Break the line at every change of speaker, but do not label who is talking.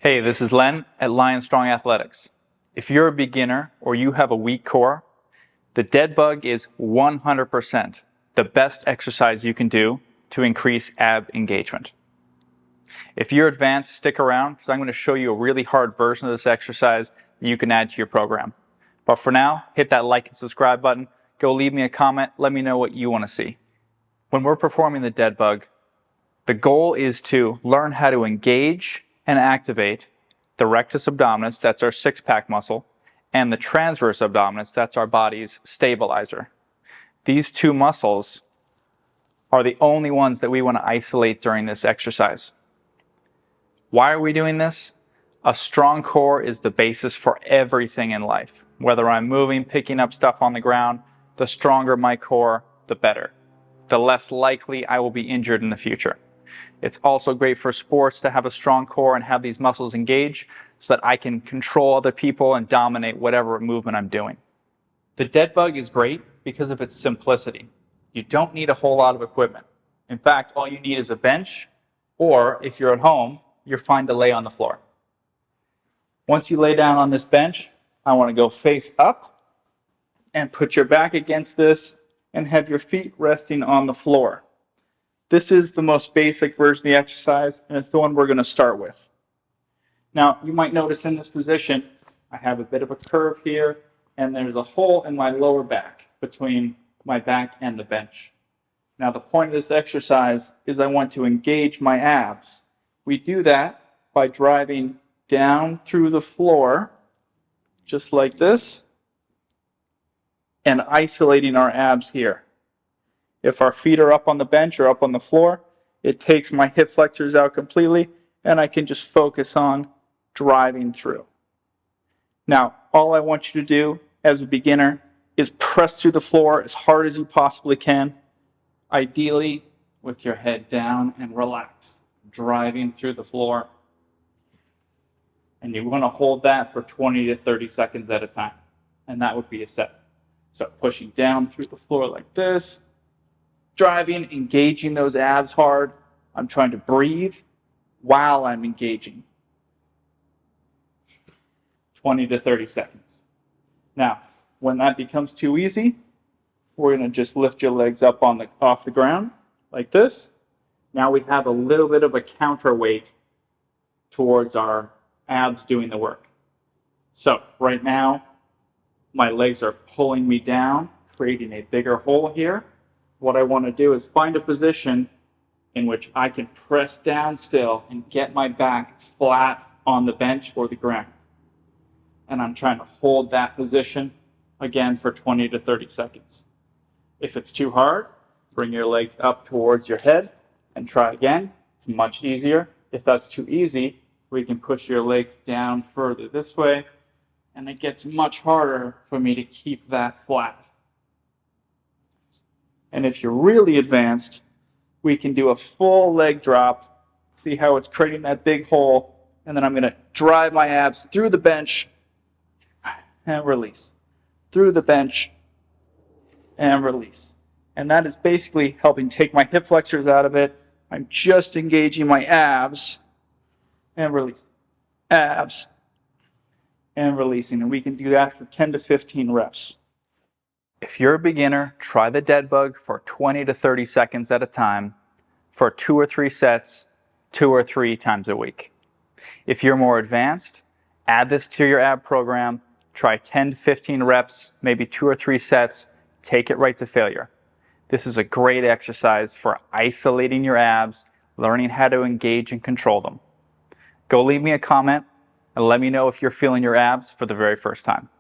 Hey, this is Len at Lion Strong Athletics. If you're a beginner or you have a weak core, the dead bug is 100% the best exercise you can do to increase ab engagement. If you're advanced, stick around because I'm going to show you a really hard version of this exercise that you can add to your program. But for now, hit that like and subscribe button. Go leave me a comment. Let me know what you want to see. When we're performing the dead bug, the goal is to learn how to engage and activate the rectus abdominis, that's our six-pack muscle, and the transverse abdominis, that's our body's stabilizer. These two muscles are the only ones that we want to isolate during this exercise. Why are we doing this? A strong core is the basis for everything in life. Whether I'm moving, picking up stuff on the ground, the stronger my core, the better. The less likely I will be injured in the future. It's also great for sports to have a strong core and have these muscles engage so that I can control other people and dominate whatever movement I'm doing. The dead bug is great because of its simplicity. You don't need a whole lot of equipment. In fact, all you need is a bench, or if you're at home, you're fine to lay on the floor. Once you lay down on this bench, I want to go face up and put your back against this and have your feet resting on the floor. This is the most basic version of the exercise, and it's the one we're going to start with. Now, you might notice in this position, I have a bit of a curve here, and there's a hole in my lower back between my back and the bench. Now, the point of this exercise is I want to engage my abs. We do that by driving down through the floor, just like this, and isolating our abs here. If our feet are up on the bench or up on the floor, it takes my hip flexors out completely, and I can just focus on driving through. Now, all I want you to do as a beginner is press through the floor as hard as you possibly can, ideally with your head down and relaxed, driving through the floor. And you want to hold that for 20 to 30 seconds at a time, and that would be a set. So pushing down through the floor like this, driving, engaging those abs hard. I'm trying to breathe while I'm engaging. 20 to 30 seconds. Now, when that becomes too easy, we're going to just lift your legs up off the ground like this. Now we have a little bit of a counterweight towards our abs doing the work. So right now, my legs are pulling me down, creating a bigger hole here. What I want to do is find a position in which I can press down still and get my back flat on the bench or the ground. And I'm trying to hold that position again for 20 to 30 seconds. If it's too hard, bring your legs up towards your head and try again. It's much easier. If that's too easy, we can push your legs down further this way, and it gets much harder for me to keep that flat. And if you're really advanced, we can do a full leg drop. See how it's creating that big hole. And then I'm going to drive my abs through the bench and release. Through the bench and release. And that is basically helping take my hip flexors out of it. I'm just engaging my abs and release. Abs and releasing. And we can do that for 10 to 15 reps. If you're a beginner, try the dead bug for 20 to 30 seconds at a time for 2 or 3 sets, 2 or 3 times a week. If you're more advanced, add this to your ab program, try 10 to 15 reps, maybe 2 or 3 sets, take it right to failure. This is a great exercise for isolating your abs, learning how to engage and control them. Go leave me a comment and let me know if you're feeling your abs for the very first time.